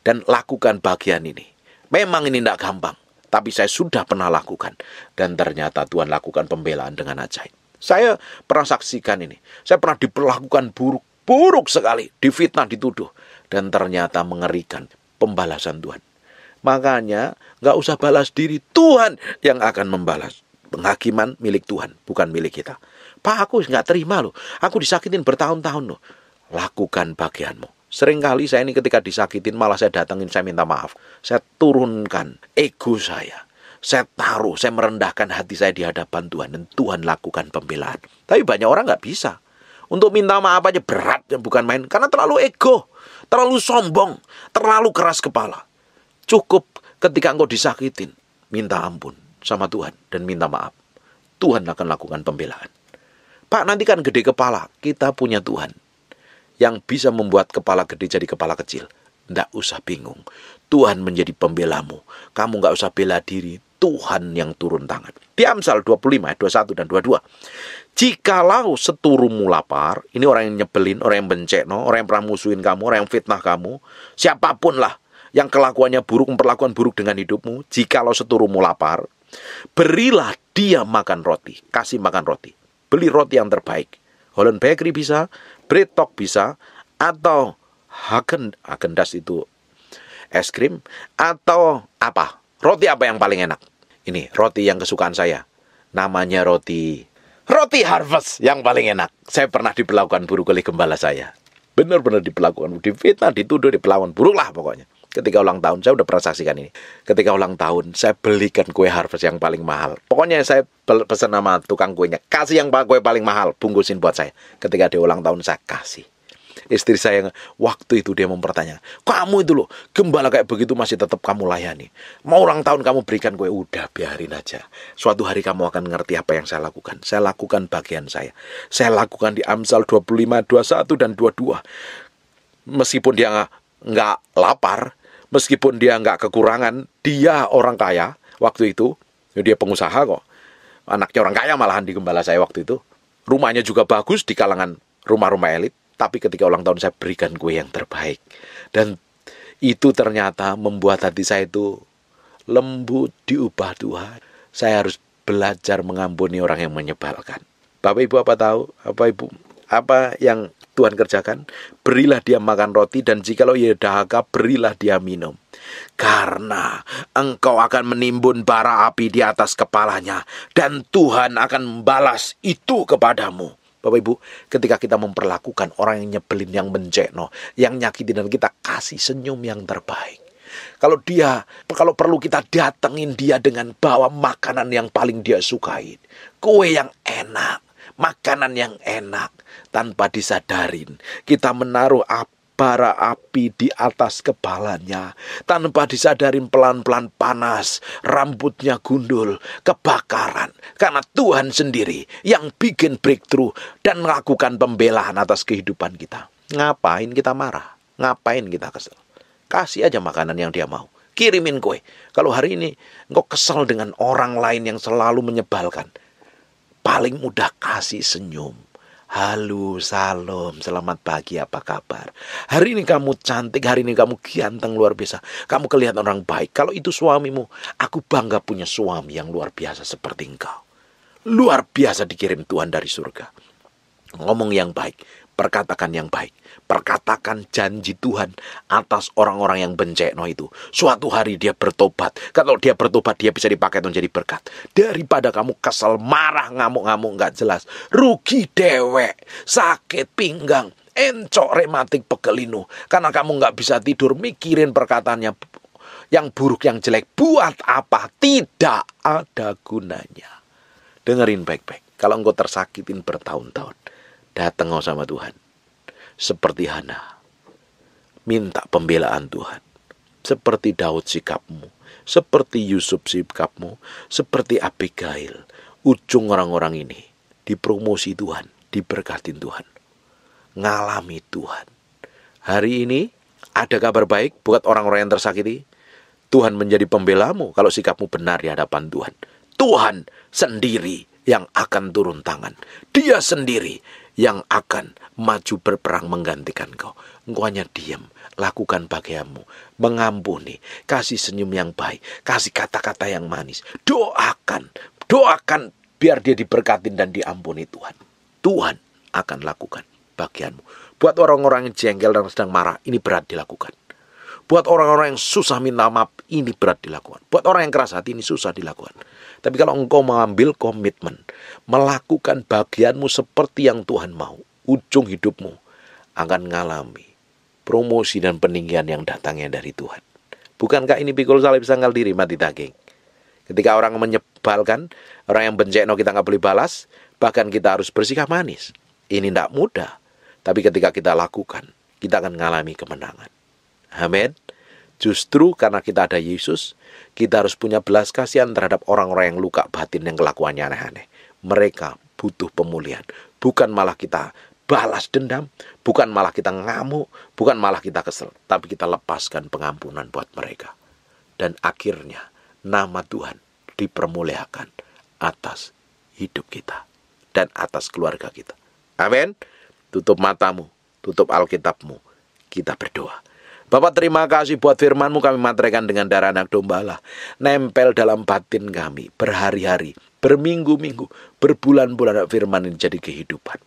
dan lakukan bagian ini, memang ini tidak gampang, tapi saya sudah pernah lakukan dan ternyata Tuhan lakukan pembelaan dengan ajaib. Saya pernah saksikan ini. Saya pernah diperlakukan buruk sekali, difitnah, dituduh, dan ternyata mengerikan pembalasan Tuhan. Makanya nggak usah balas diri, Tuhan yang akan membalas. Penghakiman milik Tuhan, bukan milik kita. Pak, aku nggak terima loh, aku disakitin bertahun-tahun loh. Lakukan bagianmu. Seringkali saya ini ketika disakitin malah saya datangin, saya minta maaf. Saya turunkan ego saya. Saya taruh, saya merendahkan hati saya di hadapan Tuhan. Dan Tuhan lakukan pembelaan. Tapi banyak orang nggak bisa. Untuk minta maaf aja berat, bukan main. Karena terlalu ego, terlalu sombong, terlalu keras kepala. Cukup ketika engkau disakitin, minta ampun sama Tuhan dan minta maaf. Tuhan akan lakukan pembelaan. Pak, nanti kan gede kepala. Kita punya Tuhan yang bisa membuat kepala gede jadi kepala kecil. Tidak usah bingung. Tuhan menjadi pembelamu. Kamu nggak usah bela diri. Tuhan yang turun tangan. Di Amsal 25, 21 dan 22. Jikalau seturumu lapar, ini orang yang nyebelin, orang yang bencekno, orang yang pernah musuhin kamu, orang yang fitnah kamu, siapapun lah yang kelakuannya buruk, memperlakukan buruk dengan hidupmu, jikalau seturumu lapar, berilah dia makan roti, kasih makan roti. Beli roti yang terbaik. Holland Bakery bisa, Breadtalk bisa, atau Häagen-Dazs itu es krim, atau apa? Roti apa yang paling enak? Ini roti yang kesukaan saya. Namanya roti Harvest yang paling enak. Saya pernah diperlakukan buruk oleh gembala saya. Benar-benar diperlakukan, difitnah, dituduh, diperlakukan buruk lah pokoknya. Ketika ulang tahun, saya udah pernah saksikan ini. Ketika ulang tahun, saya belikan kue Harvest yang paling mahal. Pokoknya saya pesan sama tukang kuenya, kasih yang kue paling mahal, bungkusin buat saya. Ketika dia ulang tahun, saya kasih. Istri saya waktu itu dia mempertanyakan, kamu itu loh, gembala kayak begitu masih tetap kamu layani. Mau ulang tahun kamu berikan kue, udah biarin aja. Suatu hari kamu akan ngerti apa yang saya lakukan. Saya lakukan bagian saya. Saya lakukan di Amsal 25, 21 dan 22. Meskipun dia nggak lapar, meskipun dia nggak kekurangan, dia orang kaya waktu itu, dia pengusaha kok. Anaknya orang kaya malahan di gembala saya waktu itu. Rumahnya juga bagus di kalangan rumah-rumah elit. Tapi ketika ulang tahun saya berikan kue yang terbaik. Dan itu ternyata membuat hati saya itu lembut, diubah Tuhan. Saya harus belajar mengampuni orang yang menyebalkan. Bapak Ibu apa tahu? Apa yang Tuhan kerjakan? Berilah dia makan roti, dan jikalau ia dahaga, berilah dia minum. Karena engkau akan menimbun bara api di atas kepalanya, dan Tuhan akan membalas itu kepadamu. Bapak Ibu, ketika kita memperlakukan orang yang nyebelin, yang mencekno, yang nyakitin, dan kita kasih senyum yang terbaik. Kalau perlu kita datengin dia dengan bawa makanan yang paling dia sukai, kue yang enak, makanan yang enak, tanpa disadarin kita menaruh bara api di atas kepalanya, tanpa disadarin pelan-pelan panas, rambutnya gundul, kebakaran. Karena Tuhan sendiri yang bikin breakthrough dan melakukan pembelaan atas kehidupan kita. Ngapain kita marah? Ngapain kita kesel? Kasih aja makanan yang dia mau. Kirimin kue. Kalau hari ini engkau kesel dengan orang lain yang selalu menyebalkan, paling mudah kasih senyum. Halo, salam, selamat pagi, apa kabar? Hari ini kamu cantik, hari ini kamu ganteng, luar biasa. Kamu kelihatan orang baik. Kalau itu suamimu, aku bangga punya suami yang luar biasa seperti engkau. Luar biasa dikirim Tuhan dari surga. Ngomong yang baik, perkatakan yang baik. Perkatakan janji Tuhan atas orang-orang yang bencekno itu. Suatu hari dia bertobat. Kalau dia bertobat, dia bisa dipakai untuk jadi berkat. Daripada kamu kesel, marah, ngamuk-ngamuk, gak jelas. Rugi dewek, sakit pinggang, encok rematik pegelinu. Karena kamu gak bisa tidur mikirin perkataannya yang buruk, yang jelek. Buat apa? Tidak ada gunanya. Dengerin baik-baik. Kalau engkau tersakitin bertahun-tahun, datang sama Tuhan. Seperti Hana, minta pembelaan Tuhan. Seperti Daud sikapmu, seperti Yusuf sikapmu, seperti Abigail. Ujung orang-orang ini dipromosi Tuhan, diberkatin Tuhan, ngalami Tuhan. Hari ini ada kabar baik buat orang-orang yang tersakiti. Tuhan menjadi pembelamu kalau sikapmu benar di hadapan Tuhan. Tuhan sendiri yang akan turun tangan. Dia sendiri yang akan maju berperang menggantikan kau. Engkau hanya diam, lakukan bagianmu, mengampuni, kasih senyum yang baik, kasih kata-kata yang manis. Doakan biar dia diberkatin dan diampuni Tuhan. Tuhan akan lakukan bagianmu. Buat orang-orang yang jengkel dan sedang marah, ini berat dilakukan. Buat orang-orang yang susah minta maaf, ini berat dilakukan. Buat orang yang keras hati, ini susah dilakukan. Tapi kalau engkau mengambil komitmen, melakukan bagianmu seperti yang Tuhan mau, ujung hidupmu akan mengalami promosi dan peninggian yang datangnya dari Tuhan. Bukankah ini pikul salib sangkal diri mati daging? Ketika orang menyebalkan, orang yang bencekno kita nggak boleh balas, bahkan kita harus bersikap manis. Ini tidak mudah, tapi ketika kita lakukan, kita akan mengalami kemenangan. Amin. Justru karena kita ada Yesus, kita harus punya belas kasihan terhadap orang-orang yang luka batin yang kelakuannya aneh-aneh. Mereka butuh pemulihan. Bukan malah kita balas dendam, bukan malah kita ngamuk, bukan malah kita kesel, tapi kita lepaskan pengampunan buat mereka. Dan akhirnya nama Tuhan dipermuliakan atas hidup kita dan atas keluarga kita. Amin. Tutup matamu, tutup Alkitabmu, kita berdoa. Bapak, terima kasih buat firman-Mu, kami materaikan dengan darah anak domba Allah. Nempel dalam batin kami berhari-hari, berminggu-minggu, berbulan-bulan firman ini jadi kehidupan.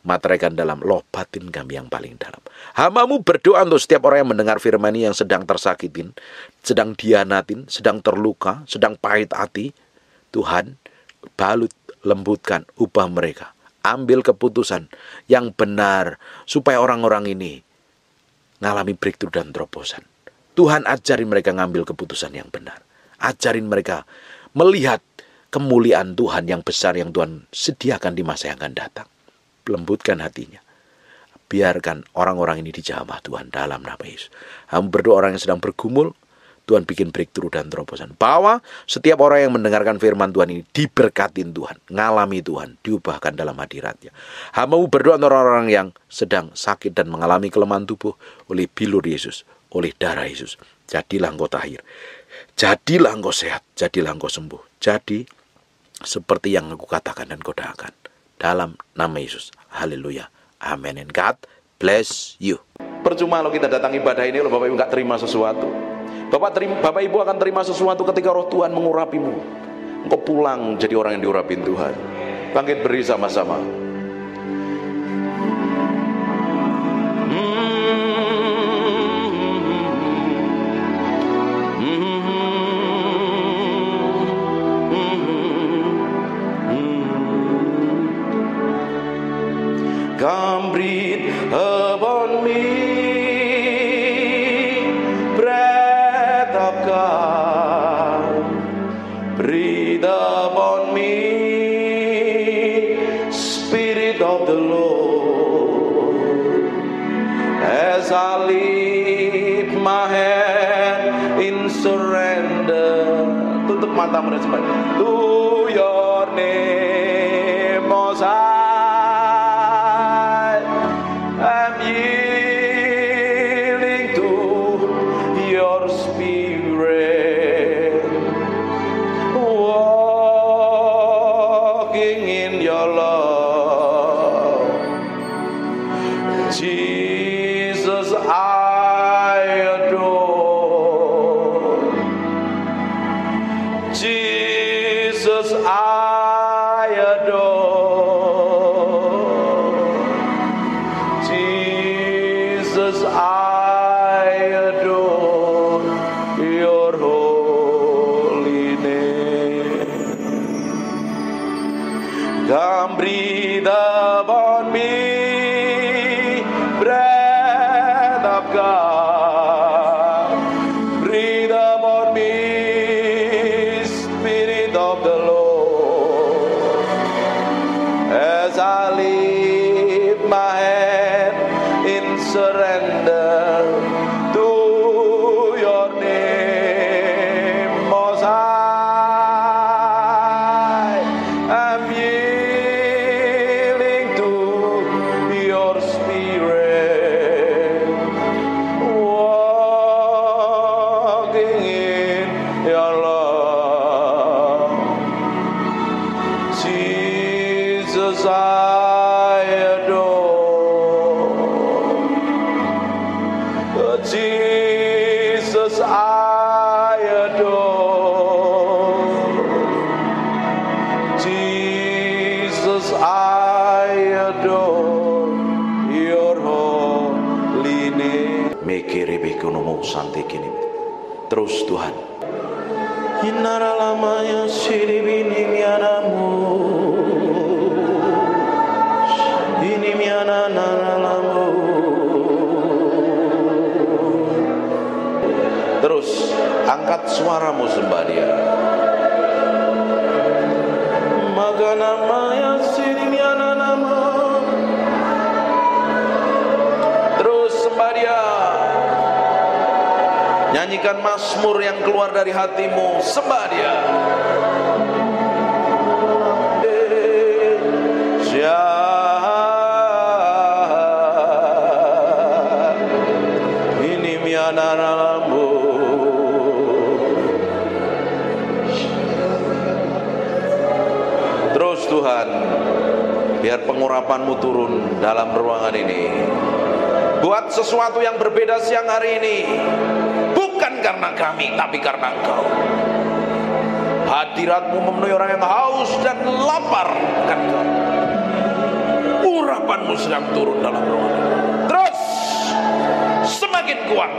Materaikan dalam loh batin kami yang paling dalam. Hamba-Mu berdoa untuk setiap orang yang mendengar firman ini yang sedang tersakitin, sedang dianatin, sedang terluka, sedang pahit hati. Tuhan, balut, lembutkan, ubah mereka. Ambil keputusan yang benar supaya orang-orang ini ngalami breakthrough dan terobosan. Tuhan ajarin mereka ngambil keputusan yang benar. Ajarin mereka melihat kemuliaan Tuhan yang besar yang Tuhan sediakan di masa yang akan datang. Lembutkan hatinya. Biarkan orang-orang ini dijamah Tuhan dalam nama Yesus. Hamba berdoa orang yang sedang bergumul, Tuhan bikin breakthrough dan terobosan. Bahwa setiap orang yang mendengarkan firman Tuhan ini diberkatin Tuhan, ngalami Tuhan, diubahkan dalam hadiratnya. Hamba berdoa untuk orang-orang yang sedang sakit dan mengalami kelemahan tubuh oleh bilur Yesus, oleh darah Yesus. Jadilah engkau tahir, jadilah engkau sehat, jadilah engkau sembuh. Jadi seperti yang aku katakan dan kau doakan dalam nama Yesus. Haleluya. Amin. And God bless you. Percuma lo kita datang ibadah ini, lo Bapak Ibu nggak terima sesuatu. Bapak Ibu akan terima sesuatu ketika roh Tuhan mengurapimu. Engkau pulang jadi orang yang diurapin Tuhan. Bangkit beri sama-sama. Come breathe upon me, breath of God. Breathe upon me, Spirit of the Lord. As I lift my hand in surrender, tutup matamu dan sebagainya. To your name, Most High. I'm yielding to your spirit, walking in your love. Jesus, I adore. Jesus, I adore. Jesus, I adore your holy name. Come breathe upon me, breath of God. Breathe upon me, Spirit of the Lord. As I lift my hand in surrender to your name, Most High. I'm yielding to your spirit, walking in your love. Jesus, I adore. Jesus, I adore. Jesus, I adore your holy name. Mekerebekonomo santekini. Terus Tuhan. Inara lamanya siribini mianamu. Ini miana naramu. Terus angkat suaramu sembah Dia. Maka namanya sirimiana nama. Terus sembah Dia. Nyanyikan mazmur yang keluar dari hatimu, sembah Dia. Ini miana naramu. Terus Tuhan, biar pengurapan-Mu turun dalam ruangan ini. Buat sesuatu yang berbeda siang hari ini. Bukan karena kami, tapi karena Engkau. Hadirat-Mu memenuhi orang yang haus dan lapar akan Engkau. Urapan-Mu sedang turun dalam ruangan ini. Terus semakin kuat.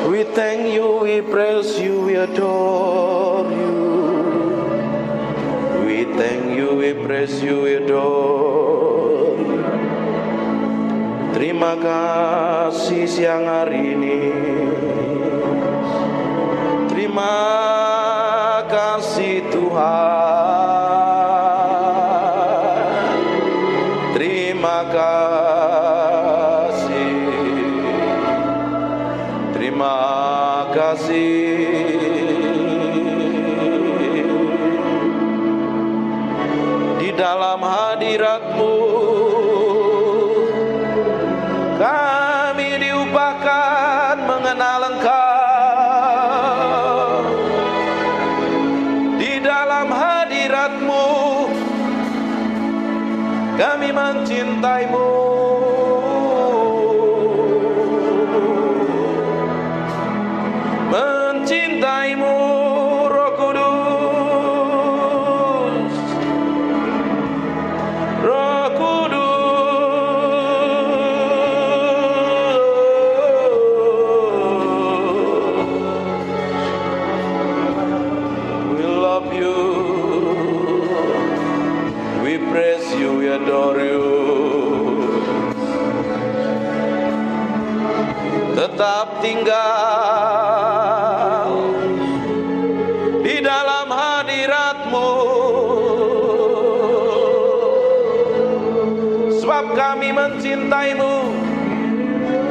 We thank you, we praise you, we adore you. We thank you, we praise you, we adore you. Terima kasih siang hari ini. Terima kasih Tuhan. Terima kasih. Terima kasih. Di dalam hadirat-Mu kami diubahkan mengenal Engkau. Di dalam hadirat-Mu kami mencintaimu. Mencintaimu, Roh Kudus, Roh Kudus. We love you, we praise you, we adore you. Tetap tinggal di dalam hadirat-Mu, sebab kami mencintaimu.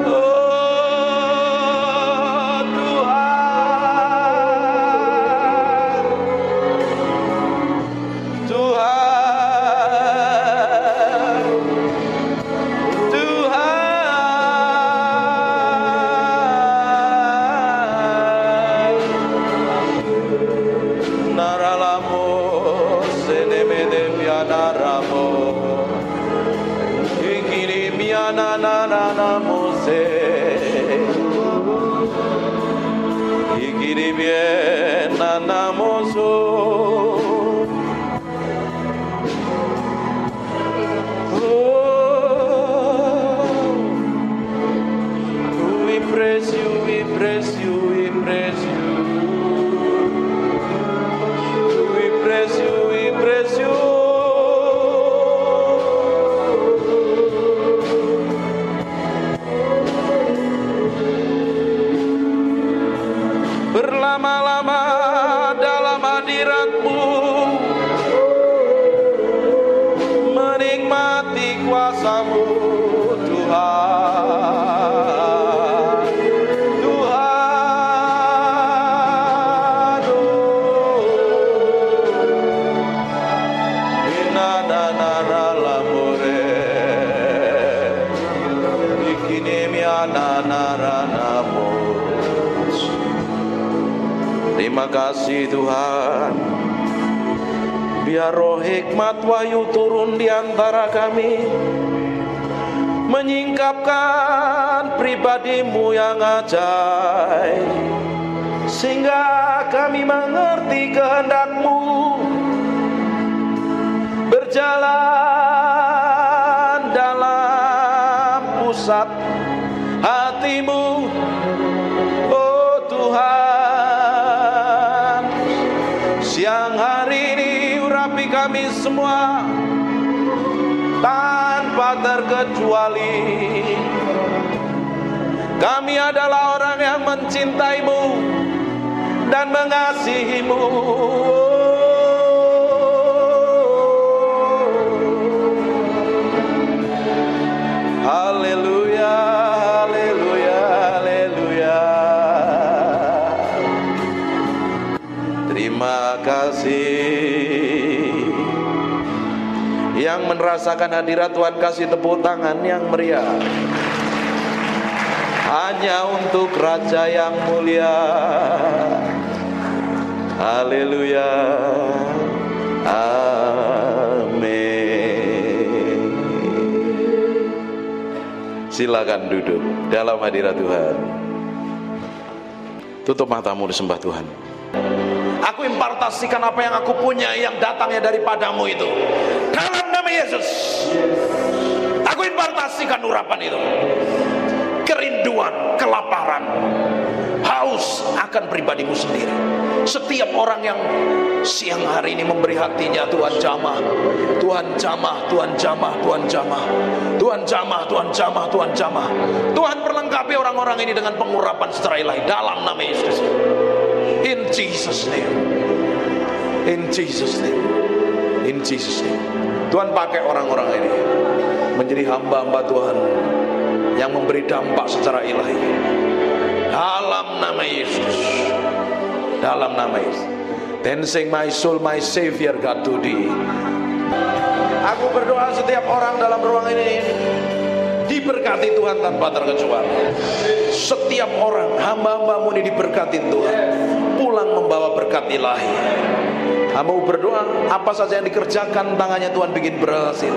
Oh Tuhan, Tuhan, Tuhan. Naralamo senemede pianaramo, ikiri pianananamo se, ikiri piananamo so. We praise you, we praise you, we praise you. We praise you, we praise you. Berlama-lama dalam hadirat-Mu, menikmati kuasa-Mu, Tuhan, Tuhan. Inananaramore, ikinemiananaranamos. Terima kasih Tuhan. Biar roh hikmat wahyu turun di antara kami, menyingkapkan pribadi-Mu yang ajaib, sehingga kami mengerti kehendak-Mu, berjalan dalam pusat hati-Mu. Oh Tuhan, siang hari ini urapi kami semua tanpa terkecuali. Kami adalah orang yang mencintai-Mu dan mengasihi-Mu. Haleluya, haleluya, haleluya. Terima kasih. Yang merasakan hadirat Tuhan kasih tepuk tangan yang meriah. Hanya untuk Raja yang mulia. Haleluya. Amin. Silakan duduk dalam hadirat Tuhan. Tutup matamu, disembah Tuhan. Aku impartasikan apa yang aku punya, yang datangnya daripadamu itu, dalam nama Yesus. Aku impartasikan urapan itu. Kerinduan, kelaparan, haus akan pribadimu sendiri. Setiap orang yang siang hari ini memberi hatinya, Tuhan jamah, Tuhan jamah, Tuhan jamah, Tuhan jamah, Tuhan jamah, Tuhan jamah, Tuhan jamah. Tuhan perlengkapi orang-orang ini dengan pengurapan secara ilahi dalam nama Yesus. In Jesus name, in Jesus name, in Jesus name. Tuhan pakai orang-orang ini menjadi hamba-hamba Tuhan yang memberi dampak secara ilahi dalam nama Yesus, dalam nama Yesus. Then sing my soul, my Savior God to thee. Aku berdoa setiap orang dalam ruang ini diberkati Tuhan tanpa terkecuali. Setiap orang, hamba-hamba-Mu ini diberkati Tuhan. pulang membawa berkat ilahi. Hamba berdoa, apa saja yang dikerjakan tangannya Tuhan bikin berhasil.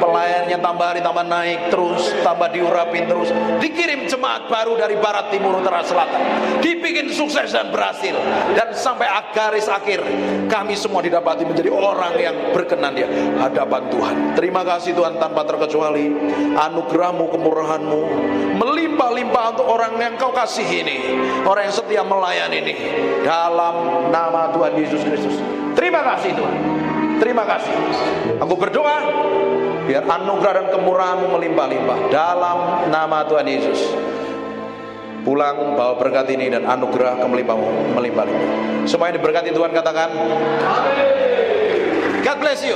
Pelayannya tambah hari tambah naik terus, tambah diurapin terus. Dikirim jemaat baru dari barat, timur, utara, selatan. Dibikin sukses dan berhasil. Dan sampai garis akhir, kami semua didapati menjadi orang yang berkenan di hadapan Tuhan. Terima kasih Tuhan, tanpa terkecuali anugerah-Mu, kemurahan-Mu melimpah-limpah untuk orang yang Kau kasih ini, orang yang setia melayani ini. Dalam nama Tuhan Yesus Kristus. Terima kasih Tuhan. Terima kasih. Aku berdoa biar anugerah dan kemurahan-Mu melimpah-limpah dalam nama Tuhan Yesus. Pulang bawa berkat ini dan anugerah kemelimpah-Mu melimpah-limpah. Semua yang diberkati Tuhan katakan amin. God bless you.